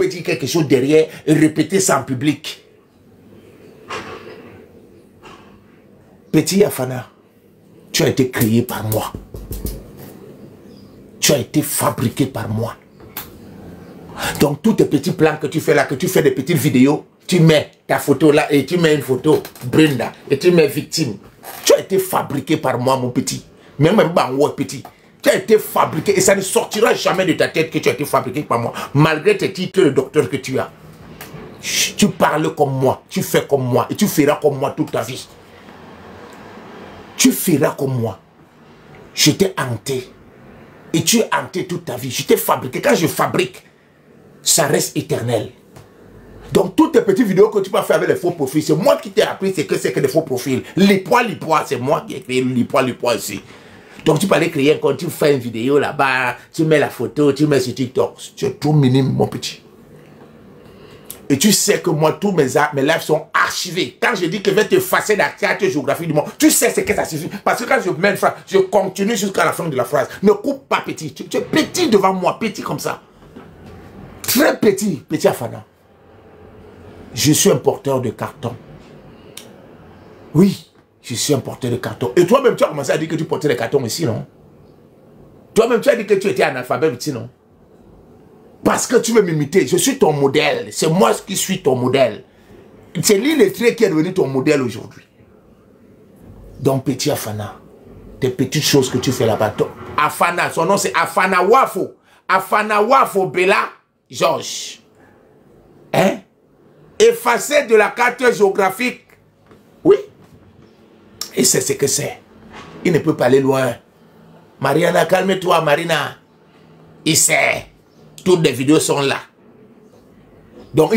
peux dire quelque chose derrière et répéter ça en public. Petit Afana, tu as été créé par moi. Tu as été fabriqué par moi. Donc tous tes petits plans que tu fais là, que tu fais des petites vidéos, tu mets ta photo là et tu mets une photo Brenda et tu mets victime. Tu as été fabriqué par moi, mon petit. Même petit. Tu as été fabriqué et ça ne sortira jamais de ta tête que tu as été fabriqué par moi. Malgré tes titres de docteur que tu as. Tu parles comme moi, tu fais comme moi et tu feras comme moi toute ta vie. Tu feras comme moi. Je t'ai hanté. Et tu es hanté toute ta vie. Je t'ai fabriqué. Quand je fabrique, ça reste éternel. Donc, toutes tes petites vidéos que tu peux faire avec les faux profils, c'est moi qui t'ai appris c'est que des faux profils. Les poids, c'est moi qui ai créé les poids ici. Donc, tu peux aller créer quand tu fais une vidéo là-bas, tu mets la photo, tu mets sur TikTok. Tu es tout minime, mon petit. Et tu sais que moi, tous mes lives sont archivés. Quand je dis que je vais t'effacer la carte géographie du monde, tu sais ce que ça suffit. Parce que quand je mets une phrase, je continue jusqu'à la fin de la phrase. Ne coupe pas petit. Tu es petit devant moi, petit comme ça. Très petit, petit Afana. Je suis un porteur de carton. Oui, je suis un porteur de carton. Et toi-même, tu as commencé à dire que tu portais des cartons ici, non? Toi-même, tu as dit que tu étais analphabète ici, non? Parce que tu veux m'imiter. Je suis ton modèle. C'est moi qui suis ton modèle. C'est l'illettré qui est devenu ton modèle aujourd'hui. Donc, petit Afana, des petites choses que tu fais là-bas. Afana, son nom c'est Afana Wafo. Afana Wafo Bella Georges. Hein? Effacé de la carte géographique. Oui. Et c'est ce que c'est. Il ne peut pas aller loin. Mariana, calme-toi, Marina. Il sait. Toutes les vidéos sont là. Donc,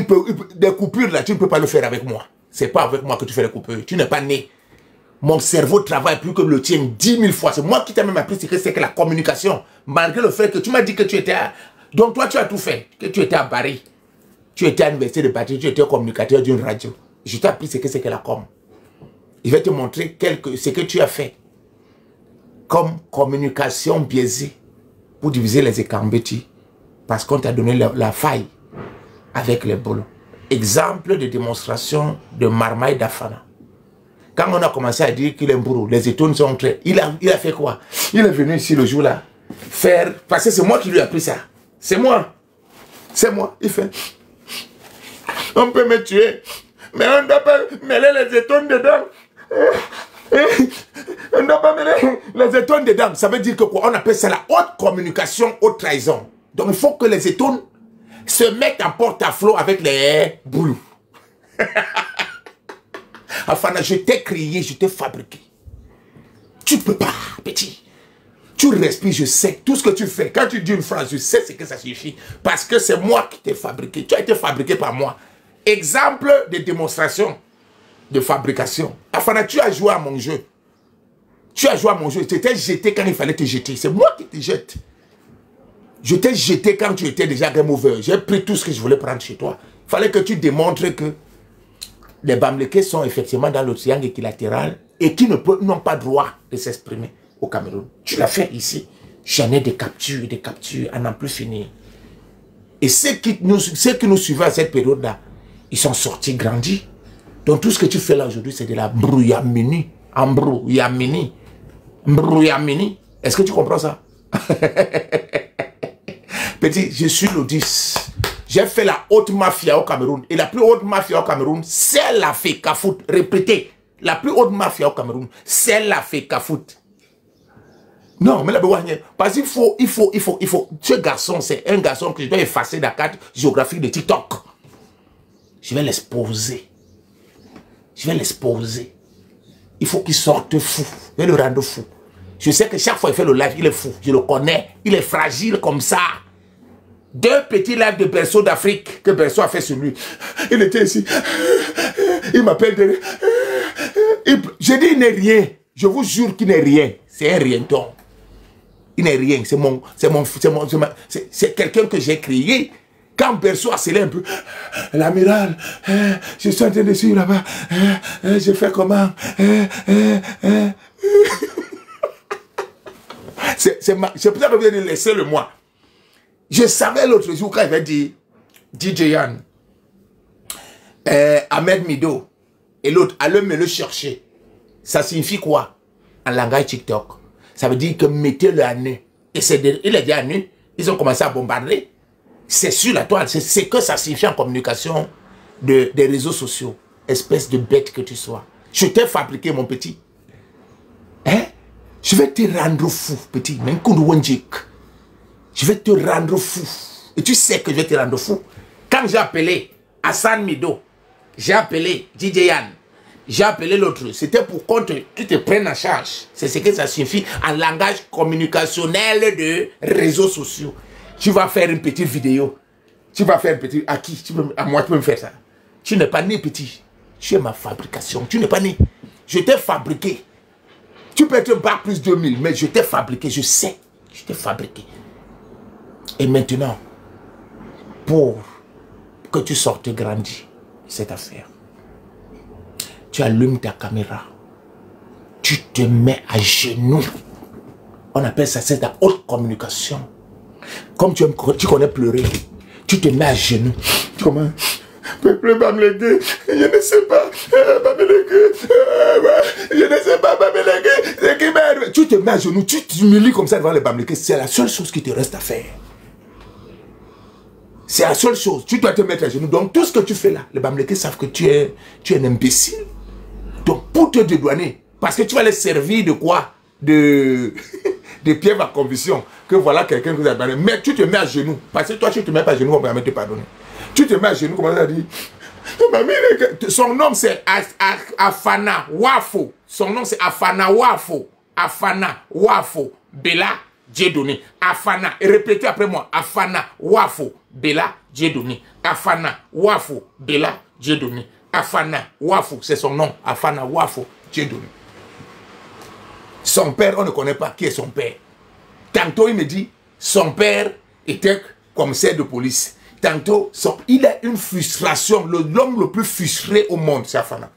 des coupures là, tu ne peux pas le faire avec moi. C'est pas avec moi que tu fais les coupures. Tu n'es pas né. Mon cerveau travaille plus que le tien 10 000 fois. C'est moi qui t'ai même appris ce que c'est que la communication. Malgré le fait que tu m'as dit que tu étais à... Donc, toi, tu as tout fait. Que tu étais à Paris. Tu étais à l'université de Paris. Tu étais communicateur d'une radio. Je t'ai appris ce que c'est que la com. Je vais te montrer ce que tu as fait. Comme communication biaisée. Pour diviser les écambétis. Parce qu'on t'a donné la faille avec les bolos. Exemple de démonstration de marmaille d'Afana. Quand on a commencé à dire qu'il est un bourreau, les étoiles sont très... Il a fait quoi? Il est venu ici le jour-là faire... Parce que c'est moi qui lui ai appris ça. C'est moi. C'est moi. Il fait... On peut me tuer, mais on ne doit pas mêler les étoiles dedans. On ne doit pas mêler les étoiles dedans. Ça veut dire que quoi? On appelle ça la haute communication, haute trahison. Donc il faut que les étoiles se mettent en porte-à-flot avec les boulous. Enfin, je t'ai créé, je t'ai fabriqué. Tu peux pas, petit. Tu respires, je sais tout ce que tu fais. Quand tu dis une phrase, je sais ce que ça suffit. Parce que c'est moi qui t'ai fabriqué. Tu as été fabriqué par moi. Exemple de démonstration de fabrication. Enfin, tu as joué à mon jeu. Tu as joué à mon jeu. Tu t'es jeté quand il fallait te jeter. C'est moi qui te jette. Je t'ai jeté quand tu étais déjà game over. J'ai pris tout ce que je voulais prendre chez toi. Il fallait que tu démontres que les Bamileke sont effectivement dans le triangle équilatéral et qui n'ont pas droit de s'exprimer au Cameroun. Tu l'as fait ici. J'en ai des captures, à n'en plus finir. Et ceux qui nous suivaient à cette période-là, ils sont sortis grandis. Donc tout ce que tu fais là aujourd'hui, c'est de la brouillamini. Embrouillamini. Brouillamini. Est-ce que tu comprends ça? Petit, je suis le 10. J'ai fait la haute mafia au Cameroun. Et la plus haute mafia au Cameroun, c'est la Fekafoot. Répétez. La plus haute mafia au Cameroun, c'est la Fekafoot. Non, mais la parce qu'il faut. Ce garçon, c'est un garçon que je dois effacer de la carte géographique de TikTok. Je vais l'exposer. Il faut qu'il sorte fou. Je vais le rendre fou. Je sais que chaque fois qu'il fait le live, il est fou. Je le connais. Il est fragile comme ça. 2 petits lives de berceau d'Afrique que Berceau a fait sur lui. Il était ici. Il m'appelle. Je dis il n'est rien. Je vous jure qu'il n'est rien. C'est un rienton. Il n'est rien. C'est quelqu'un que j'ai créé. Quand Berceau a scellé un peu, l'amiral, je suis en train de suivre là-bas, je fais comment? C'est pour ça que vous avez dit laissez-le moi. Je savais l'autre jour quand il va dire, DJ Yann, Ahmed Mido et l'autre, allez me le chercher. Ça signifie quoi en langage TikTok? Ça veut dire que mettez-le à nu. Et il est déjà à nu. Ils ont commencé à bombarder. C'est sur la toile. C'est que ça signifie en communication des réseaux sociaux. Espèce de bête que tu sois. Je t'ai fabriqué, mon petit. Hein? Je vais te rendre fou, petit. Je vais te rendre fou. Et tu sais que je vais te rendre fou. Quand j'ai appelé Hassan Mido, j'ai appelé DJ Yann, j'ai appelé l'autre, c'était pour qu'on tu te prennes en charge. C'est ce que ça signifie en langage communicationnel de réseaux sociaux. Tu vas faire une petite vidéo. Tu vas faire une petite... À qui? À moi, tu peux me faire ça. Tu n'es pas né, petit. Tu es ma fabrication. Tu n'es pas né. Je t'ai fabriqué. Tu peux être bac plus 2000, mais je t'ai fabriqué. Je sais. Je t'ai fabriqué. Et maintenant, pour que tu sortes grandi, cette affaire, tu allumes ta caméra. Tu te mets à genoux. On appelle ça, c'est la haute communication. Comme tu connais pleurer, tu te mets à genoux. Comment? Peuple Bamlégué, je ne sais pas, Bamlégué, je ne sais pas, Bamlégué, c'est qui merde. Tu te mets à genoux, tu t'humilies comme ça devant les Bamlégués. C'est la seule chose qui te reste à faire. C'est la seule chose. Tu dois te mettre à genoux. Donc tout ce que tu fais là, les Bamlégués savent que tu es un imbécile. Donc pour te dédouaner, parce que tu vas les servir de quoi? De piève à conviction. Que voilà quelqu'un qui vous a donné. Mais tu te mets à genoux. Parce que toi, tu ne te mets pas à genoux, on va te pardonner. Tu te mets à genoux, comment ça dit? Son nom c'est Afana Wafo. Son nom c'est Afana Wafo. Afana Wafo. Bella Dieudonné. Afana. Et répétez après moi. Afana Wafo. Bella Dieudonné. Afana Wafo. Bella Dieudonné. Afana Wafo. C'est son nom. Afana Wafo Dieudonné. Son père, on ne connaît pas qui est son père. Tantôt, il me dit, son père était commissaire de police. Tantôt, il a une frustration. L'homme le plus frustré au monde, c'est Afana.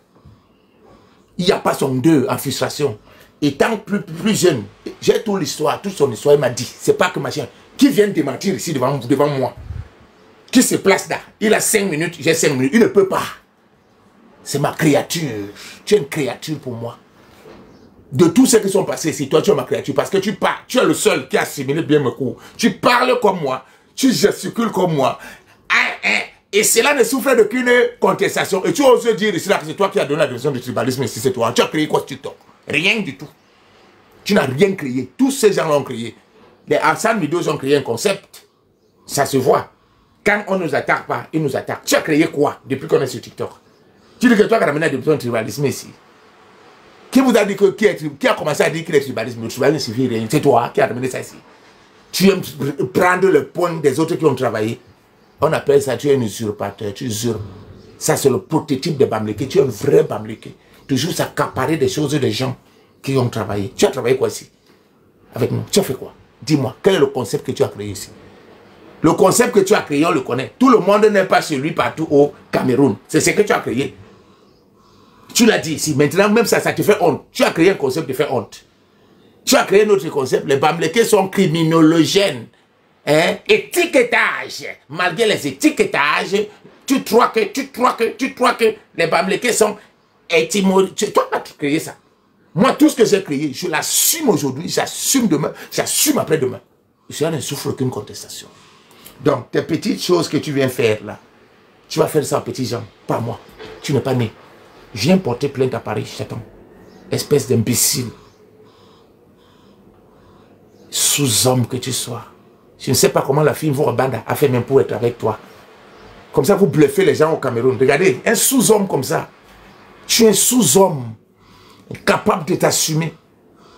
Il n'y a pas son deux en frustration. Étant plus jeune, j'ai toute l'histoire, toute son histoire, il m'a dit, c'est pas que machin, qui vient de mentir ici devant moi, qui se place là, il a 5 minutes, j'ai 5 minutes, il ne peut pas. C'est ma créature. Tu es une créature pour moi. De tous ceux qui sont passés ici, toi tu es ma créature, parce que tu parles, tu es le seul qui a assimilé bien mes cours. Tu parles comme moi, tu gesticules comme moi. Et cela ne souffre d'aucune contestation. Et tu oses dire ici là que c'est toi qui as donné la définition du tribalisme ici, c'est toi. Tu as créé quoi sur TikTok? Rien du tout. Tu n'as rien créé. Tous ces gens l'ont créé. Les Hassan Mido ont créé un concept. Ça se voit. Quand on ne nous attaque pas, ils nous attaquent. Tu as créé quoi depuis qu'on est sur TikTok? Tu dis que toi qui as ramené la définition du tribalisme ici. Qui vous a dit que qui a commencé à dire qu'il est tribalisme? Le tribalisme ne suffit rien. C'est toi qui as ramené ça ici. Tu aimes prendre le point des autres qui ont travaillé. On appelle ça, tu es un usurpateur, tu usurpes. Ça, c'est le prototype de Bamlégué. Tu es un vrai Bamlégué. Toujours s'accaparer des choses des gens qui ont travaillé. Tu as travaillé quoi ici? Avec nous. Tu as fait quoi? Dis-moi, quel est le concept que tu as créé ici? Le concept que tu as créé, on le connaît. Tout le monde n'est pas celui partout au Cameroun. C'est ce que tu as créé. Tu l'as dit ici. Maintenant, même ça te fait honte. Tu as créé un concept qui fait honte. Tu as créé un autre concept. Les Bamlégués sont criminologènes. Hein? Étiquetage. Malgré les étiquetages, tu troques. Les Bamlégués sont étymologiques. Toi, tu as créé ça. Moi, tout ce que j'ai créé, je l'assume aujourd'hui, j'assume demain, j'assume après-demain. Je ne souffre aucune contestation. Donc, tes petites choses que tu viens faire là, tu vas faire ça aux petits gens, pas moi. Tu n'es pas né. Je viens porter plainte à Paris, j'attends. Espèce d'imbécile. Sous-homme que tu sois. Je ne sais pas comment la fille Mvura a fait même pour être avec toi. Comme ça, vous bluffez les gens au Cameroun. Regardez, un sous-homme comme ça. Tu es un sous-homme. Capable de t'assumer.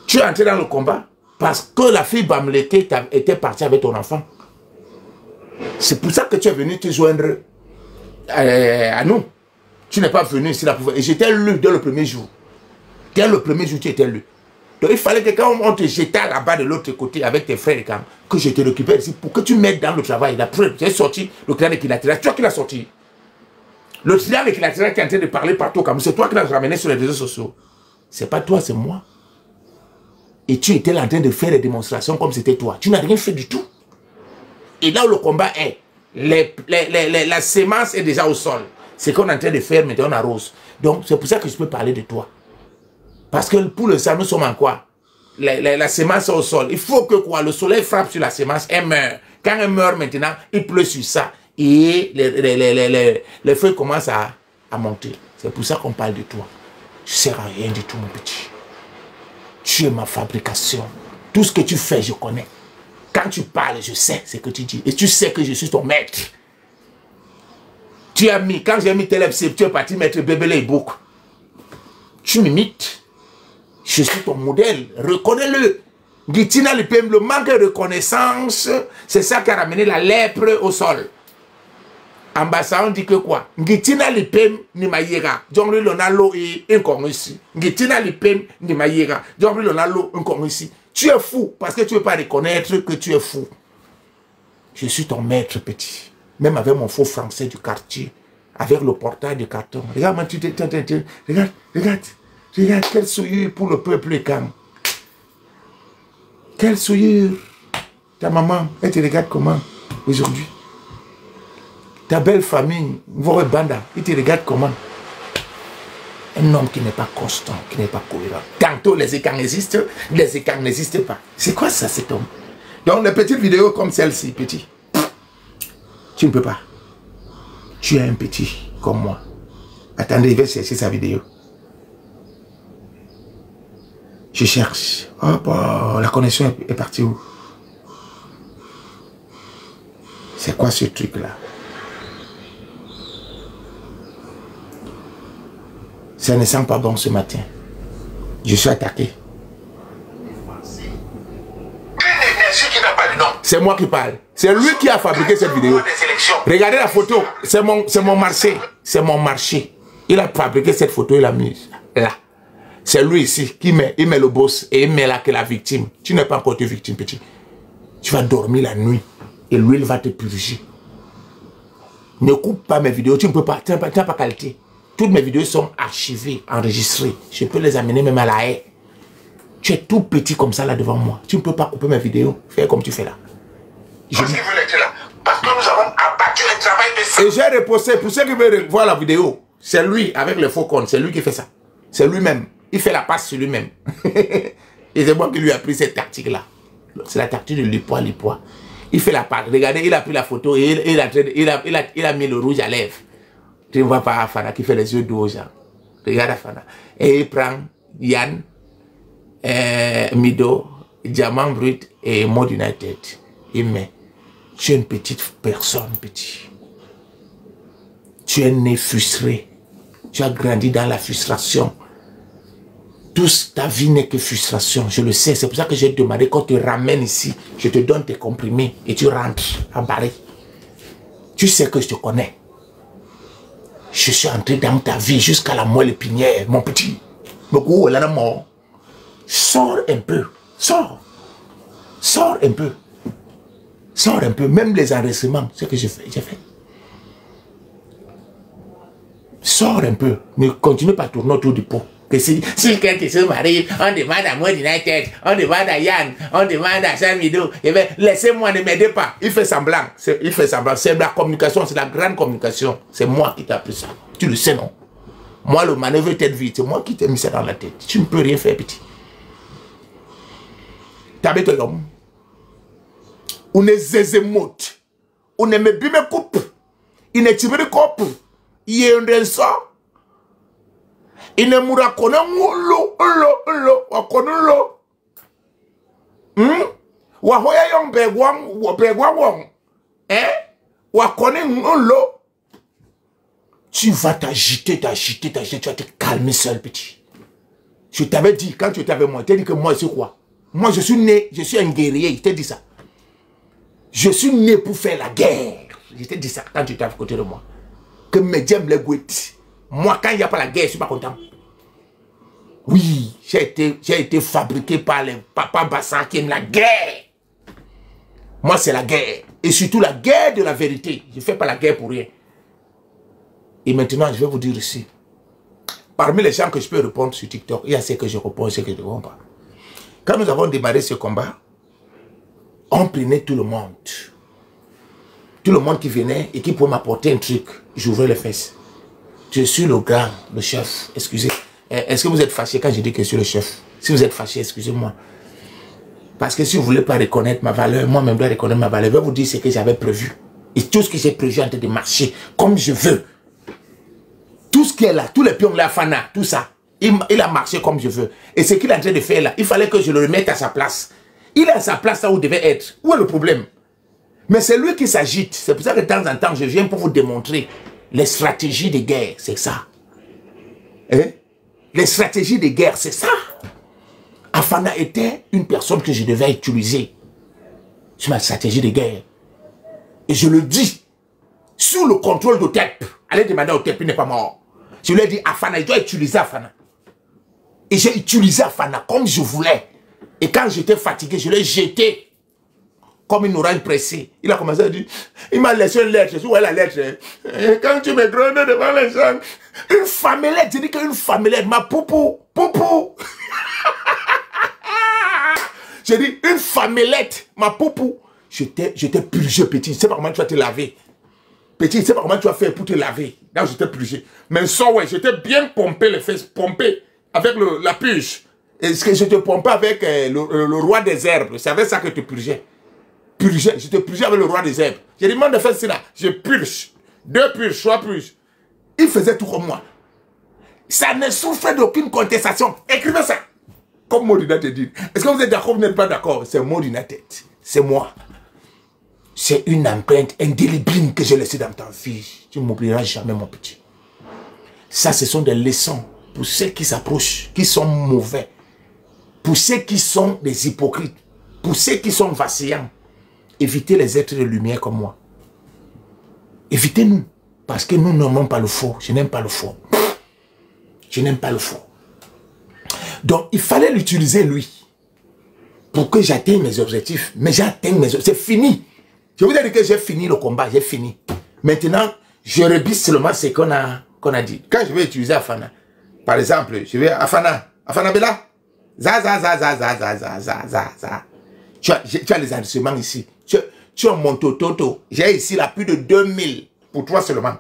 Tu es entré dans le combat parce que la fille Bamlégué était partie avec ton enfant. C'est pour ça que tu es venu te joindre à nous. Tu n'es pas venu ici là pour... Et j'étais élu dès le premier jour. Dès le premier jour, tu étais élu. Donc il fallait que quand on te jetait là-bas de l'autre côté avec tes frères et quand, que je te récupère ici pour que tu m'aides dans le travail. La preuve, j'ai sorti le triangle équilatéral. C'est toi qui l'as sorti. Le triangle équilatéral qui est en train de parler partout comme c'est toi qui l'as ramené sur les réseaux sociaux. C'est pas toi, c'est moi. Et tu étais là en train de faire des démonstrations comme c'était toi. Tu n'as rien fait du tout. Et là où le combat est, la sémence est déjà au sol. C'est qu'on est en train de faire, maintenant on arrose. Donc, c'est pour ça que je peux parler de toi. Parce que pour le sang, nous sommes en quoi? La sémence est au sol. Il faut que quoi? Le soleil frappe sur la sémence, elle meurt. Quand elle meurt maintenant, il pleut sur ça. Et les feuilles commencent à monter. C'est pour ça qu'on parle de toi. Tu ne sers à rien du tout, mon petit. Tu es ma fabrication. Tout ce que tu fais, je connais. Quand tu parles, je sais ce que tu dis. Et tu sais que je suis ton maître. Tu as mis, quand j'ai mis TLFC, tu es parti mettre Bébélé et Bouk. Tu m'imites. Je suis ton modèle. Reconnais-le. Gitina Lipem, le manque de reconnaissance, c'est ça qui a ramené la lèpre au sol. Ambassade, on dit que quoi? Gitina Lipem ni maïra. Djongri Lonalo et encore ici. Gitina Lipem ni maïra. Djongri Lonalo encore ici. Tu es fou parce que tu ne veux pas reconnaître que tu es fou. Je suis ton maître, petit. Même avec mon faux français du quartier, avec le portail de carton. Regarde, regarde, quelle souillure pour le peuple et calme. Quelle souillure. Ta maman, elle te regarde comment aujourd'hui? Ta belle famille, Vore Banda, elle te regarde comment? Un homme qui n'est pas constant, qui n'est pas cohérent. Tantôt les écarts existent, les écarts n'existent pas. C'est quoi ça, cet homme? Donc les petites vidéos comme celle-ci, petit, tu ne peux pas. Tu es un petit comme moi. Attendez, je vais chercher sa vidéo. Je cherche. Hop, oh, la connexion est partie où? C'est quoi ce truc-là? Ça ne sent pas bon ce matin. Je suis attaqué. C'est moi qui parle. C'est lui qui a fabriqué cette vidéo. Regardez la photo. C'est mon marché. C'est mon marché. Il a fabriqué cette photo, il l'a mise là. C'est lui ici qui met, il met le boss et il met là que la victime. Tu n'es pas encore été victime, petit. Tu vas dormir la nuit et lui, il va te purger. Ne coupe pas mes vidéos. Tu ne peux pas. Tu n'as pas qualité. Toutes mes vidéos sont archivées, enregistrées. Je peux les amener même à la haie. Tu es tout petit comme ça là devant moi. Tu ne peux pas couper mes vidéos. Fais comme tu fais là. Parce qu'il veut être là. Parce que nous avons abattu le travail de ça. Et j'ai reposté. Pour ceux qui veulent voir la vidéo, c'est lui avec le faux compte. C'est lui qui fait ça. C'est lui-même. Il fait la passe sur lui-même. Et c'est moi qui lui ai pris cette tactique-là. C'est la tactique de Lipois. Il fait la passe. Regardez, il a pris la photo et il a mis le rouge à lèvres. Tu ne vois pas Afana qui fait les yeux d'eau, genre. Regarde Afana. Et il prend Yann, Mido, Diamant Brut et Mode United. Il met. Tu es une petite personne, petit. Tu es né frustré. Tu as grandi dans la frustration. Toute ta vie n'est que frustration, je le sais. C'est pour ça que j'ai demandé qu'on te ramène ici. Je te donne tes comprimés et tu rentres à Paris. Tu sais que je te connais. Je suis entré dans ta vie jusqu'à la moelle épinière, mon petit. Beaucoup, elle a mort. Sors un peu. Sors. Sors un peu. Sors un peu. Même les enregistrements, ce que j'ai fait. Sors un peu. Ne continue pas à tourner autour du pot. Que si quelqu'un se marie, on demande à Mode United, on demande à Yann, on demande à Samido. Eh bien, laissez-moi, ne m'aidez pas. Il fait semblant. Il fait semblant. C'est la communication, c'est la grande communication. C'est moi qui t'ai appris ça. Tu le sais, non? Moi, le manœuvre tête vide, c'est moi qui t'ai mis ça dans la tête. Tu ne peux rien faire, petit. T'as de l'homme. On est zézémoute. On est bime coupe. Il est tiré de coupe. Il est un sort. Il ne mourra qu'on a tu vas t'agiter, tu vas te calmer seul, petit. Je t'avais dit, quand tu étais avec moi, tu t'ai dit que moi, je suis quoi? Moi, je suis né, je suis un guerrier, je t'ai dit ça. Je suis né pour faire la guerre. Je t'ai dit ça quand tu étais à côté de moi. Que mes dieux me les goûtent. Moi, quand il n'y a pas la guerre, je ne suis pas content. Oui, j'ai été fabriqué par les papas Bassan qui aiment la guerre. Moi, c'est la guerre. Et surtout la guerre de la vérité. Je ne fais pas la guerre pour rien. Et maintenant, je vais vous dire ici. Parmi les gens que je peux répondre sur TikTok, il y a ceux que je réponds et ceux que je ne réponds pas. Quand nous avons démarré ce combat, on prenait tout le monde. Tout le monde qui venait et qui pouvait m'apporter un truc, j'ouvrais les fesses. Je suis le grand, le chef, excusez. Est-ce que vous êtes fâché quand je dis que je suis le chef? Si vous êtes fâché, excusez-moi. Parce que si vous ne voulez pas reconnaître ma valeur, moi-même je dois reconnaître ma valeur. Je vais vous dire ce que j'avais prévu. Et tout ce que j'ai prévu en train de marcher comme je veux. Tout ce qui est là, tous les pions là, Fana, tout ça, il a marché comme je veux. Et ce qu'il est en train de faire là, il fallait que je le remette à sa place. Il est à sa place là où il devait être. Où est le problème? Mais c'est lui qui s'agite. C'est pour ça que de temps en temps, je viens pour vous démontrer les stratégies de guerre. C'est ça. Hein? Les stratégies de guerre, c'est ça. Afana était une personne que je devais utiliser sur ma stratégie de guerre. Et je le dis, sous le contrôle d'Otep. Allez demander à Otep, il n'est pas mort. Je lui ai dit, Afana, il doit utiliser Afana. Et j'ai utilisé Afana comme je voulais. Et quand j'étais fatigué, je l'ai jeté comme une orange pressée. Il a commencé à dire, il m'a laissé une lettre. Je dis, où est la lettre? Et quand tu me grondes devant les gens, une femmelette, je dis qu'une femmelette, ma poupou, poupou. J'ai dit, une femmelette, ma poupou. J'étais purgé, petit. Je sais pas comment tu vas te laver. Petit, je sais pas comment tu vas faire pour te laver. Là, j'étais purgé. Mais ça, ouais, j'étais bien pompé, les fesses, pompé avec la purge. Et ce que je te pompais avec le roi des herbes. C'est avec ça que je te purgeais. Je te purgeais avec le roi des herbes. J'ai dit, demande de faire cela. Je purge. 2 purges, 3 purges. Il faisait tout comme moi. Ça ne souffrait d'aucune contestation. Écrivez ça. Comme Modina te dit. Est-ce que vous êtes d'accord ou vous n'êtes pas d'accord? C'est Modina tête. C'est moi. C'est une empreinte indélébile que j'ai laissée dans ta vie. Tu ne m'oublieras jamais, mon petit. Ça, ce sont des leçons pour ceux qui s'approchent, qui sont mauvais. Pour ceux qui sont des hypocrites. Pour ceux qui sont vacillants. Évitez les êtres de lumière comme moi. Évitez-nous. Parce que nous n'aimons pas le faux. Je n'aime pas le faux. Je n'aime pas le faux. Donc, il fallait l'utiliser, lui, pour que j'atteigne mes objectifs. Mais j'atteins mes objectifs. C'est fini. Je vous ai dit que j'ai fini le combat. J'ai fini. Maintenant, je rebisse seulement ce qu'on a dit. Quand je vais utiliser Afana, par exemple, je vais Afana. Afana Bella. Za, za, za, za, za, za, za, za, za, za. Tu as les instruments ici. Tu as mon toto. J'ai ici là plus de 2000 pour toi seulement.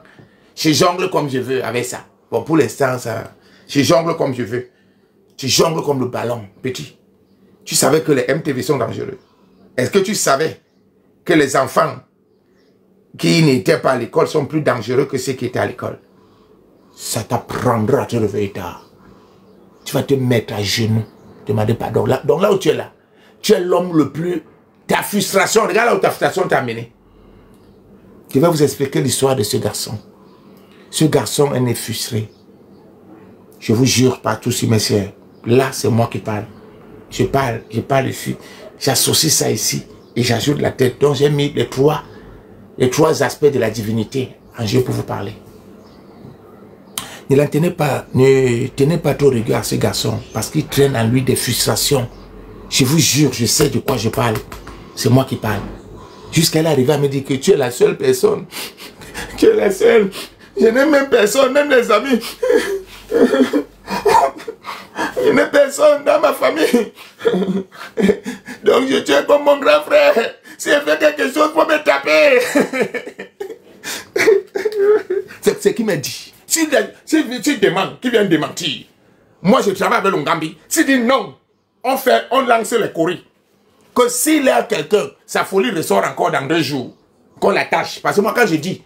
Je jongle comme je veux avec ça. Bon, pour l'instant, ça, je jongle comme je veux. Tu jongles comme le ballon, petit. Tu savais que les MTV sont dangereux. Est-ce que tu savais que les enfants qui n'étaient pas à l'école sont plus dangereux que ceux qui étaient à l'école? Ça t'apprendra à te réveiller tard. Tu vas te mettre à genoux, demander pardon. Donc là où tu es là, tu es l'homme le plus... Ta frustration, regarde là où ta frustration t'a amené. Je vais vous expliquer l'histoire de ce garçon. Ce garçon est né frustré. Je vous jure par tous mes soeurs. Là, c'est moi qui parle. Je parle ici. J'associe ça ici et j'ajoute la tête. Donc, j'ai mis les trois aspects de la divinité en jeu pour vous parler. Ne tenez pas trop rigueur à ce garçon parce qu'il traîne en lui des frustrations. Je vous jure, je sais de quoi je parle. C'est moi qui parle. Jusqu'à là, arriver à me dire que tu es la seule personne. Tu es la seule. Je n'ai même personne, même les amis. Je n'ai personne dans ma famille. Donc je tue comme mon grand frère. Si elle fait quelque chose, pour me taper. C'est ce qu'il m'a dit. Si demande, qui vient de démentir. Moi je travaille avec l'Ongambi. S'il dit non, on lance les courriers. Que s'il y a quelqu'un, sa folie ressort encore dans 2 jours. Qu'on l'attache. Parce que moi quand je disais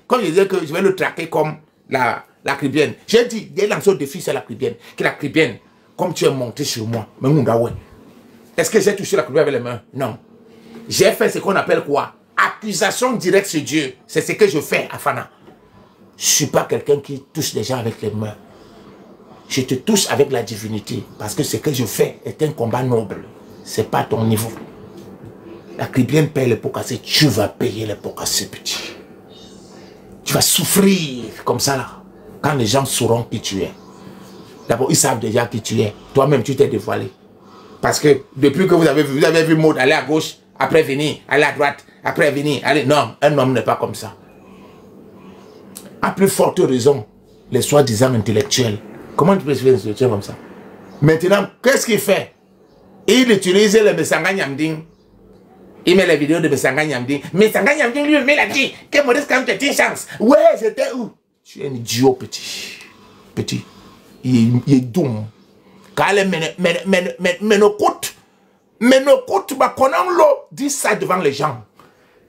que je vais le traquer comme la Caribbean. J'ai dit, il y a lancé au défi, c'est la Caribbean. Que la Caribbean, comme tu es monté sur moi, est-ce que j'ai touché la Caribbean avec les mains? Non. J'ai fait ce qu'on appelle quoi? Accusation directe sur Dieu. C'est ce que je fais, Afana. Je ne suis pas quelqu'un qui touche les gens avec les mains. Je te touche avec la divinité. Parce que ce que je fais est un combat noble. Ce n'est pas ton niveau. La Caribbean paye les pots cassés. Tu vas payer les pots cassés, petit. Tu vas souffrir comme ça là. Quand les gens sauront qui tu es. D'abord, ils savent déjà qui tu es. Toi-même, tu t'es dévoilé. Parce que depuis que vous avez vu Maud aller à gauche, après venir, aller à droite, après venir, aller... Non, un homme n'est pas comme ça. À plus forte raison, les soi-disant intellectuels. Comment tu peux se faire intellectuel comme ça? Maintenant, qu'est-ce qu'il fait? Il utilise les Messanga Nyamding Il met les vidéos de Messanga Nyamdi. Messanga Nyamdi lui-même, il a dit que Maurice Kamto était une chance. Ouais, j'étais où? Tu es un idiot, petit. Petit. Il est doux. Car mais nos côtes, bah, qu'on a l'eau, dis ça devant les gens.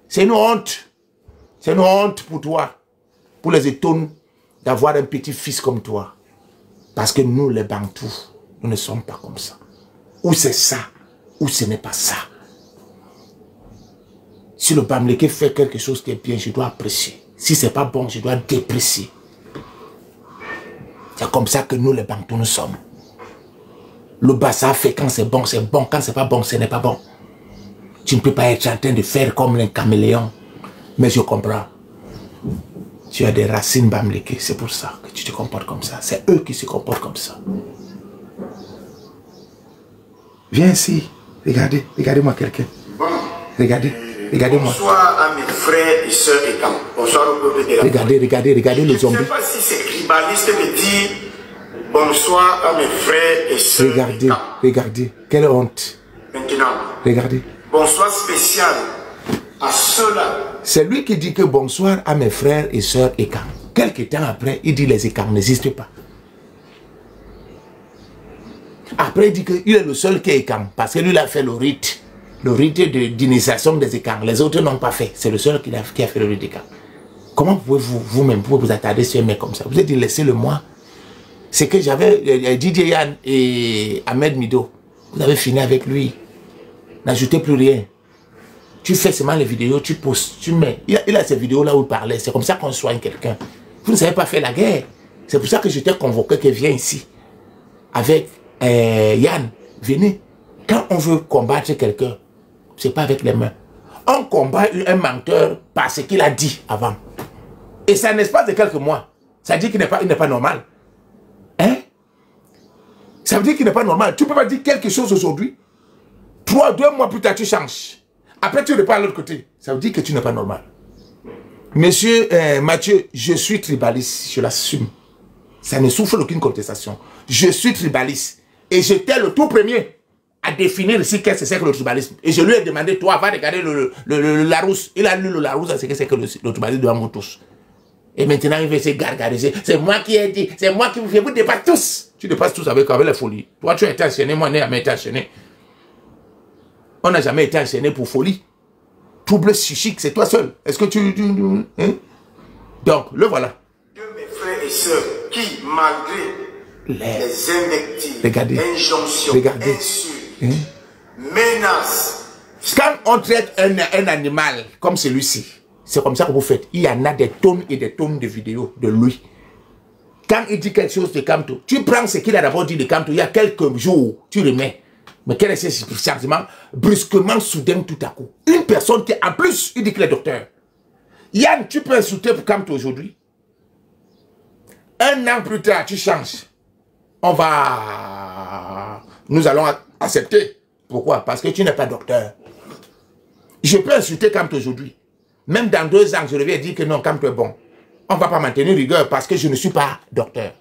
C'est une honte. C'est une honte pour toi. Pour les étonnes d'avoir un petit fils comme toi. Parce que nous, les Bantous, nous ne sommes pas comme ça. Ou c'est ça, ou ce n'est pas ça. Si le Bamileke fait quelque chose qui est bien, je dois apprécier. Si ce n'est pas bon, je dois déprécier. C'est comme ça que nous, les Bantous, nous sommes. Le Bassa fait quand c'est bon, c'est bon. Quand c'est pas bon, ce n'est pas bon. Tu ne peux pas être en train de faire comme un caméléon. Mais je comprends. Tu as des racines Bamileke, c'est pour ça que tu te comportes comme ça. C'est eux qui se comportent comme ça. Viens ici. Regardez, regardez-moi quelqu'un. Bon. Regardez, regardez-moi. Bonsoir à mes frères et sœurs et camps. Bonsoir au peuple de la Regardez, regardez, regardez le zombie. Je ne sais pas si c'est tribaliste me dit bonsoir à mes frères et sœurs. Regardez, regardez. Quelle honte. Maintenant. Regardez. Bonsoir spécial à ceux-là. C'est lui qui dit que bonsoir à mes frères et sœurs Ekang. Quelque temps après, il dit les Ekang n'existent pas. Après, il dit qu'il est le seul qui est Ekang. Parce que lui, il a fait le rite d'initiation des Ekang. Les autres n'ont pas fait. C'est le seul qui a fait le rite Ekang. Comment pouvez-vous, vous-même, vous attarder sur un mec comme ça? Vous avez dit, laissez-le moi. C'est que j'avais Didier Yann et Ahmed Mido. Vous avez fini avec lui. N'ajoutez plus rien. Tu fais seulement les vidéos, tu postes, tu mets. Il a ces vidéos-là où il parlait. C'est comme ça qu'on soigne quelqu'un. Vous ne savez pas faire la guerre. C'est pour ça que je t'ai convoqué qu'il vienne ici. Avec Yann. Venez. Quand on veut combattre quelqu'un, ce n'est pas avec les mains. On combat un menteur parce qu'il a dit avant. Et ça n'est pas de quelques mois. Ça dit qu'il n'est pas normal. Hein? Ça veut dire qu'il n'est pas normal. Tu ne peux pas dire quelque chose aujourd'hui. 2 mois plus tard, tu changes. Après, tu repars à l'autre côté. Ça veut dire que tu n'es pas normal. Monsieur Mathieu, je suis tribaliste. Je l'assume. Ça ne souffre d'aucune contestation. Je suis tribaliste. Et j'étais le tout premier à définir ici qu'est-ce que c'est que le tribalisme. Et je lui ai demandé, toi, va regarder le Larousse. Il a lu le Larousse, c'est ce que c'est que le tribalisme devant vous tous. Et maintenant, il veut se gargariser. C'est moi qui ai dit. C'est moi qui vous fais. Vous dépassez tous. Tu dépasses tous avec la folie. Toi, tu as été enchaîné. Moi, je n'ai jamais été enchaîné. On n'a jamais été enchaîné pour folie. Trouble psychique, c'est toi seul. Est-ce que tu... hein? Donc, le voilà. De mes frères et sœurs qui, malgré les invectives, injonctions, insultes, menaces... Quand on traite un animal comme celui-ci, c'est comme ça que vous faites. Il y en a des tonnes et des tonnes de vidéos de lui. Quand il dit quelque chose de Kamto, tu prends ce qu'il a d'abord dit de Kamto il y a quelques jours, tu remets. Mais quel est ce changement brusquement, soudain, tout à coup? Une personne qui, en plus, il dit qu'il est docteur. Yann, tu peux insulter pour Kamto aujourd'hui. 1 an plus tard, tu changes. Nous allons accepter. Pourquoi? Parce que tu n'es pas docteur. Je peux insulter Kamto aujourd'hui. Même dans 2 ans, je reviens dire que non, Kamto est bon. On ne va pas maintenir rigueur parce que je ne suis pas docteur.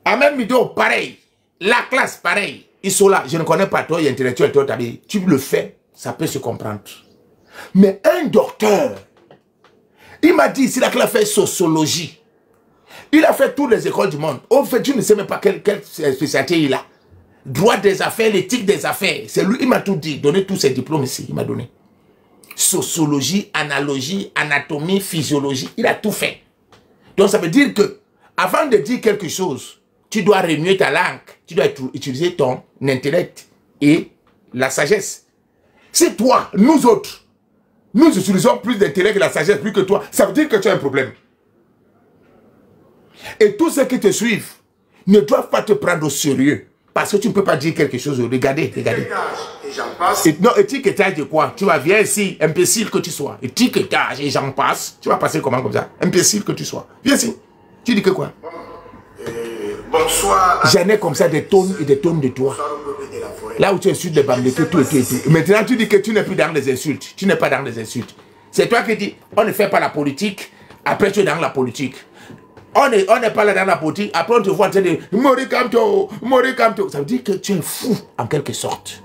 Ahmed Mido, pareil. La classe, pareil. Ils sont là. Je ne connais pas toi, il y a intellectuel, toi, tu le fais, ça peut se comprendre. Mais un docteur, il m'a dit, c'est là qu'il a fait sociologie. Il a fait toutes les écoles du monde. Au fait, tu ne sais même pas quelle spécialité il a. Droit des affaires, l'éthique des affaires. C'est lui, il m'a tout dit. Donné tous ses diplômes ici, il m'a donné. Sociologie, analogie, anatomie, physiologie. Il a tout fait. Donc ça veut dire que, avant de dire quelque chose, tu dois remuer ta langue, tu dois utiliser ton intellect et la sagesse. C'est toi, nous autres, nous utilisons plus d'intellect et la sagesse plus que toi, ça veut dire que tu as un problème. Et tous ceux qui te suivent ne doivent pas te prendre au sérieux. Parce que tu ne peux pas dire quelque chose. Regardez, regardez. Et j'en passe. Non, étiquetage de quoi? Tu vas viens ici, imbécile que tu sois. Étiquetage et j'en passe. Tu vas passer comment comme ça? Imbécile que tu sois. Viens ici. Tu dis que quoi? Bonsoir. J'en ai comme ça des tonnes et des tonnes de toi. Là où tu insultes les Bamileke, tout. Maintenant, tu dis que tu n'es plus dans les insultes. Tu n'es pas dans les insultes. C'est toi qui dis, on ne fait pas la politique, après tu es dans la politique. On n'est pas là dans la politique, après on te voit en train de Maurice Kamto, Maurice Kamto. Ça veut dire que tu es fou, en quelque sorte.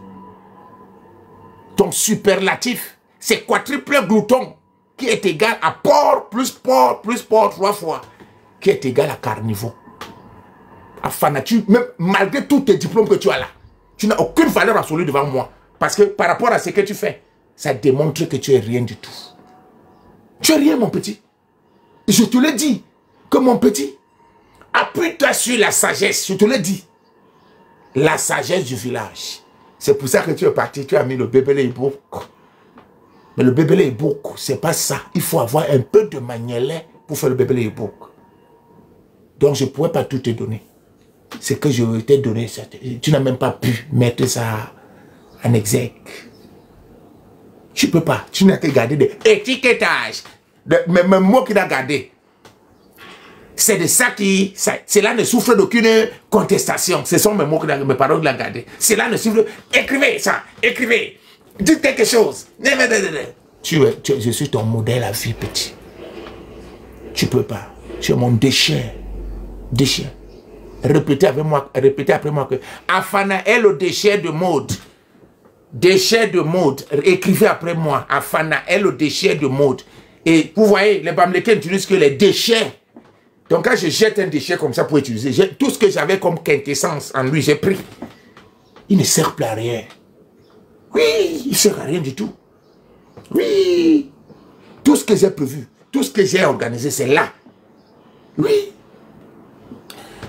ton superlatif, c'est quadruple glouton, qui est égal à porc, plus porc, plus porc 3 fois, qui est égal à carnivore. Afin, même malgré tous tes diplômes que tu as là, tu n'as aucune valeur absolue devant moi. Parce que par rapport à ce que tu fais, ça démontre que tu es rien du tout. Tu es rien, mon petit. Je te le dis, que mon petit, appuie-toi sur la sagesse, je te le dis. La sagesse du village. C'est pour ça que tu es parti, tu as mis le bébé Ibouk. Mais le bébé Ibouk, c'est pas ça. Il faut avoir un peu de magnélet pour faire le bébé Ibouk. Donc je ne pourrais pas tout te donner. C'est que je t'ai donné, tu n'as même pas pu mettre ça en exergue. Tu ne peux pas. Tu n'as que garder des étiquetages. Même moi qui l'ai gardé. C'est de ça qui... Cela ne souffre d'aucune contestation. Ce sont mes mots, mes paroles que l'ai gardé. Cela ne souffre... Écrivez ça. Écrivez. Dites quelque chose. Je suis ton modèle à vie, petit. Tu ne peux pas. Tu es mon déchet. Déchet. Répétez après moi que Afana est le déchet de mode. Déchet de mode. Écrivez après moi. Afana est le déchet de mode. Et vous voyez, les Bamileke n'utilisent que les déchets. Donc quand je jette un déchet comme ça pour utiliser, tout ce que j'avais comme quintessence en lui, j'ai pris. Il ne sert plus à rien. Oui, il ne sert à rien du tout. Oui. Tout ce que j'ai prévu, tout ce que j'ai organisé, c'est là. Oui.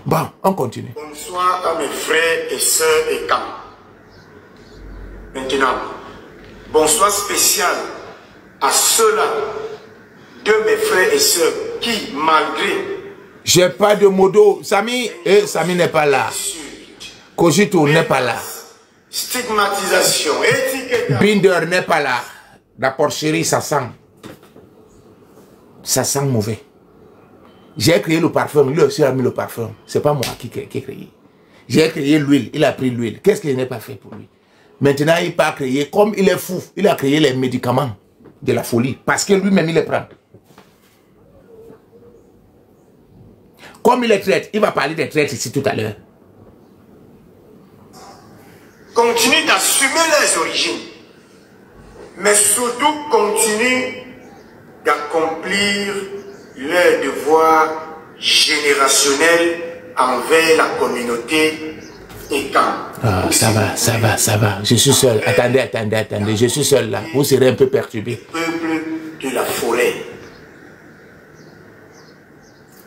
Bon, on continue. Bonsoir à mes frères et sœurs et camps. Maintenant, bonsoir spécial à ceux-là de mes frères et sœurs qui, malgré... J'ai pas de modo. Sami, Sami n'est pas là. Kojito n'est pas là. Stigmatisation, étiquetage. Binder n'est pas là. La porcherie, ça sent. Ça sent mauvais. J'ai créé le parfum, lui aussi a mis le parfum. C'est pas moi qui ai créé. J'ai créé l'huile, il a pris l'huile. Qu'est-ce qu'il n'a pas fait pour lui? Maintenant, il n'a pas créé, comme il est fou, il a créé les médicaments de la folie. Parce que lui-même, il les prend. Comme il les traite, il va parler des traites ici tout à l'heure. Continue d'assumer les origines. Mais surtout, continue d'accomplir leur devoir générationnel envers la communauté et quand. Ah, ça va. Je suis seul. Attendez. Je suis seul là. Vous serez un peu perturbé. Peuple de la forêt.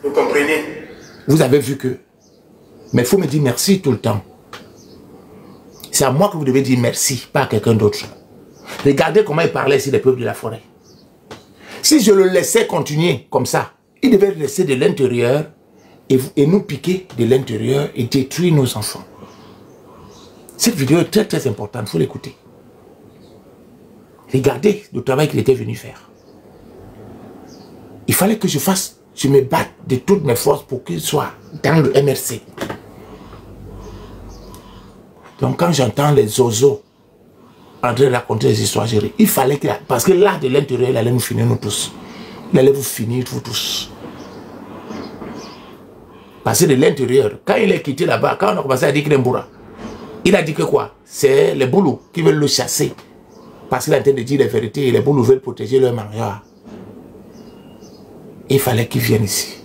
Vous comprenez? Vous avez vu que... Mais il faut me dire merci tout le temps. C'est à moi que vous devez dire merci, pas à quelqu'un d'autre. Regardez comment il parlait ici des peuples de la forêt. Si je le laissais continuer comme ça, il devait rester de l'intérieur et nous piquer de l'intérieur et détruire nos enfants. Cette vidéo est très très importante, il faut l'écouter. Regardez le travail qu'il était venu faire. Il fallait que je me batte de toutes mes forces pour qu'il soit dans le MRC. Donc quand j'entends les oiseaux en train de raconter des histoires, il fallait que... Parce que là, de l'intérieur, il allait nous finir nous tous. Il allait vous finir vous tous. Parce que de l'intérieur, quand il est quitté là-bas, quand on a commencé à dire qu'il est Mboura, il a dit que quoi? C'est les boulous qui veulent le chasser. Parce qu'il est en train de dire la vérité et les boulous veulent protéger leur mariage. Il fallait qu'il vienne ici.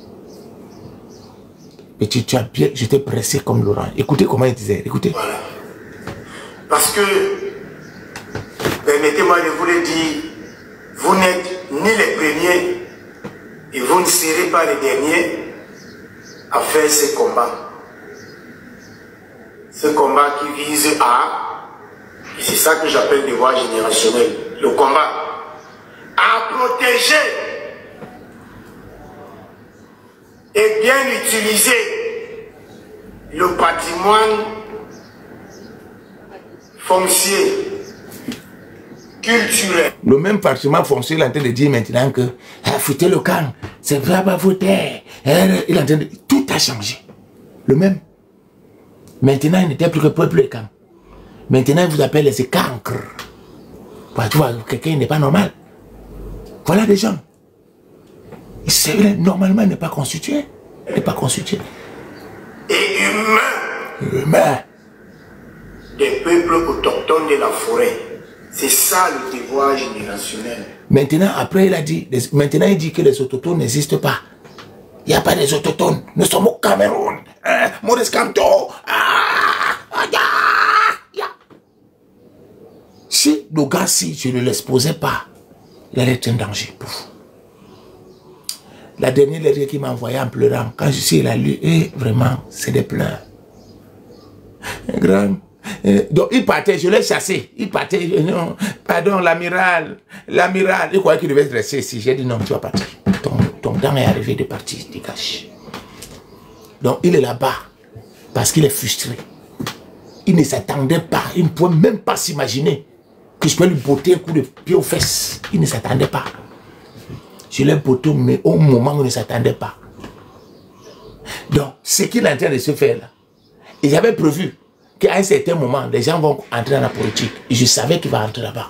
Et tu as bien, j'étais pressé comme Laurent. Écoutez comment il disait, écoutez. Voilà. Parce que, permettez-moi de vous le dire, vous n'êtes ni les premiers et vous ne serez pas les derniers à faire ce combat. Ce combat qui vise à, et c'est ça que j'appelle le devoir générationnel, le combat à protéger et bien utiliser le patrimoine foncier, culturel. Le même patrimoine foncier, il est en train de dire maintenant que foutez le camp, c'est pas fouter. Il est en train de... Tout a changé. Le même. Maintenant, il n'était plus que peuple de camp. Maintenant, il vous appelle les cancres. Tu vois, quelqu'un n'est pas normal. Voilà des gens. Normalement, il n'est pas constitué. Il n'est pas constitué. Et humain. Humain. Des peuples autochtones de la forêt. C'est ça le devoir générationnel. Maintenant, après, maintenant, il dit que les autochtones n'existent pas. Il n'y a pas des autochtones. Nous sommes au Cameroun. Maurice Kamto. Si le gars, si je ne l'exposais pas, il allait être un danger pour vous. La dernière lettre qu'il m'a envoyée en pleurant, quand je suis la lu, vraiment, c'est des pleurs. Grand. Donc il partait, je l'ai chassé. Il partait, non, pardon, l'amiral. Il croyait qu'il devait rester ici. J'ai dit non, tu vas partir. Ton temps est arrivé de partir, dégage. Donc il est là-bas parce qu'il est frustré. Il ne s'attendait pas, il ne pouvait même pas s'imaginer que je peux lui botter un coup de pied aux fesses. Il ne s'attendait pas. Je l'ai botté, mais au moment où il ne s'attendait pas. Donc, ce qu'il est en train de se faire là, et j'avais prévu qu'à un certain moment, les gens vont entrer dans la politique. Et je savais qu'il va entrer là-bas.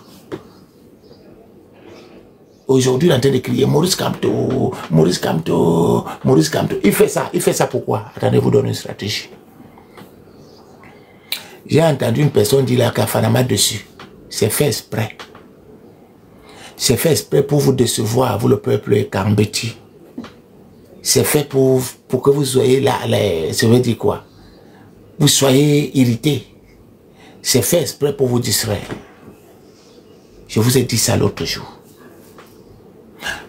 Aujourd'hui, il est en train de crier Maurice Kamto, Maurice Kamto, Maurice Kamto. Il fait ça pourquoi? Attendez, vous donne une stratégie. J'ai entendu une personne dire là qu'à Fanama dessus. C'est fait exprès. C'est fait exprès pour vous décevoir, vous le peuple Kambeti. C'est fait pour que vous soyez là, ça veut dire quoi? Vous soyez irrité. C'est fait exprès pour vous distraire. Je vous ai dit ça l'autre jour.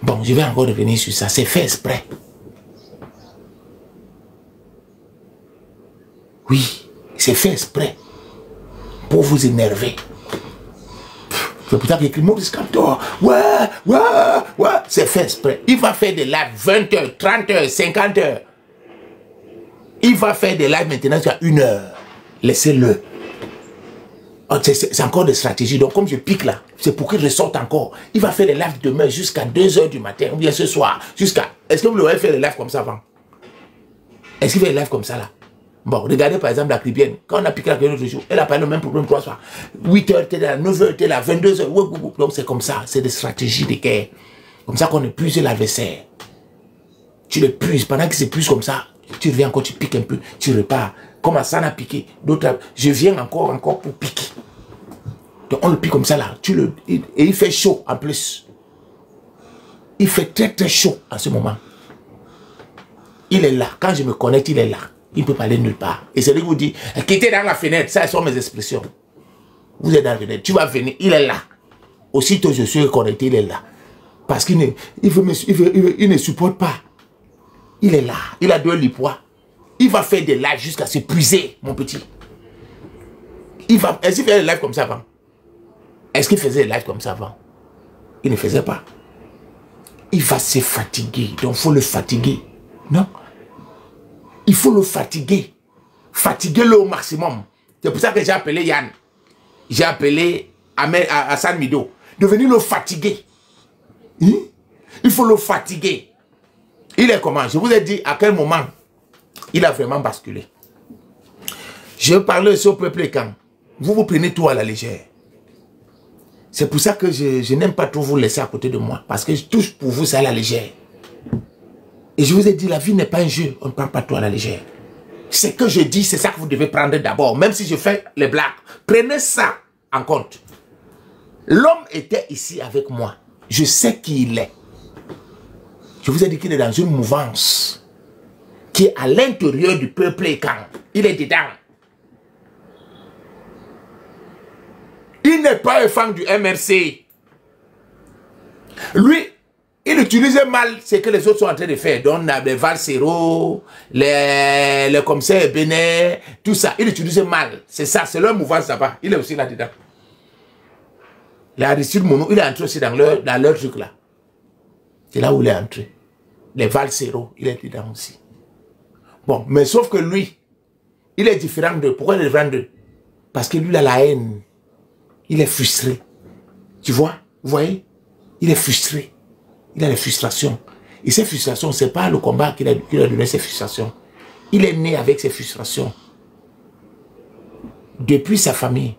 Bon, je vais encore revenir sur ça. C'est fait exprès. Oui, c'est fait exprès pour vous énerver. C'est pour ça qu'il écrit Maurice Kamto. Ouais. C'est fait exprès. Il va faire des lives 20h, 30h, 50h. Il va faire des lives maintenant jusqu'à 1h. Laissez-le. C'est encore des stratégies. Donc comme je pique là, c'est pour qu'il ressorte encore. Il va faire des lives demain jusqu'à 2h du matin. Ou bien ce soir. Jusqu'à... Est-ce que vous l'aurez fait des lives comme ça avant? Est-ce qu'il fait des lives comme ça là? Bon, regardez par exemple la Caribbeenne. Quand on a piqué la Caribbeenne l'autre jour, elle a pas le même problème 3 soirs. 8h, t'es là, 9h, t'es là, 22h. Donc c'est comme ça. C'est des stratégies de guerre. Comme ça qu'on épuise l'adversaire. Tu l'épuises. Pendant qu'il s'épuise comme ça, tu reviens encore, tu piques un peu, tu repars. Comme Hassan a piqué. D'autres, je viens encore pour piquer. Donc on le pique comme ça là. Et il fait chaud en plus. Il fait très très chaud en ce moment. Il est là. Quand je me connecte, il est là. Il ne peut pas aller nulle part. Et c'est lui qui vous dit, quittez dans la fenêtre. Ça, ce sont mes expressions. Vous êtes dans la fenêtre. Tu vas venir. Il est là. Aussitôt je suis connecté, il est là. Parce qu'il ne supporte pas. Il est là. Il a 2 lipois. Il va faire des lives jusqu'à s'épuiser, mon petit. Est-ce qu'il faisait des lives comme ça avant? Est-ce qu'il faisait des lives comme ça avant? Il ne faisait pas. Il va se fatiguer. Donc, il faut le fatiguer. Non? Il faut le fatiguer. Fatiguer-le au maximum. C'est pour ça que j'ai appelé Yann. J'ai appelé Hassan Mido. De venir le fatiguer. Il faut le fatiguer. Il est comment? Je vous ai dit à quel moment il a vraiment basculé. Je parlais aussi au peuple quand vous prenez tout à la légère. C'est pour ça que je n'aime pas trop vous laisser à côté de moi. Parce que je touche pour vous, c'est à la légère. Et je vous ai dit, la vie n'est pas un jeu. On ne prend pas tout à la légère. Ce que je dis, c'est ça que vous devez prendre d'abord. Même si je fais les blagues. Prenez ça en compte. L'homme était ici avec moi. Je sais qui il est. Je vous ai dit qu'il est dans une mouvance qui est à l'intérieur du peuple Ekang. Il est dedans. Il n'est pas un fan du MRC. Lui, il utilisait mal ce que les autres sont en train de faire. Donc, les Valsero, les commissaires Bénin, tout ça. Il utilisait mal. C'est ça, c'est leur mouvance là-bas. Il est aussi là-dedans. L'Aristide Mono, il est entré aussi dans leur truc là. C'est là où il est entré. Les Valsero, il est dedans aussi. Bon, mais sauf que lui, il est différent d'eux. Pourquoi il est différent d'eux? Parce que lui, il a la haine. Il est frustré. Tu vois? Vous voyez? Il est frustré. Il a des frustrations. Et ces frustrations, ce n'est pas le combat qu'il a donné ces frustrations. Il est né avec ces frustrations. Depuis sa famille.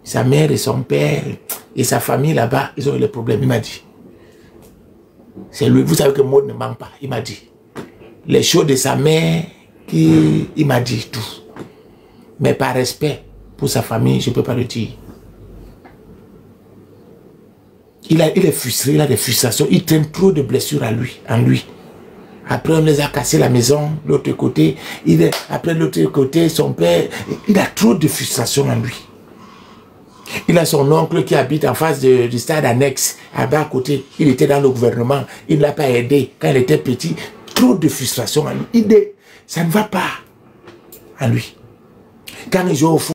Sa mère et son père et sa famille là-bas, ils ont eu des problèmes. Il m'a dit. C'est lui. Vous savez que Maud ne manque pas. Il m'a dit. Les choses de sa mère, il m'a dit tout. Mais par respect, Pour sa famille, je ne peux pas le dire. Il est frustré, il a des frustrations. Il traîne trop de blessures en lui. Après, on les a cassé la maison, l'autre côté. Après, l'autre côté, son père, il a trop de frustrations en lui. Il a son oncle qui habite en face du stade annexe, à bas à côté. Il était dans le gouvernement. Il ne l'a pas aidé quand il était petit. Trop de frustrations en lui. Ça ne va pas en lui. Quand il joue au foot,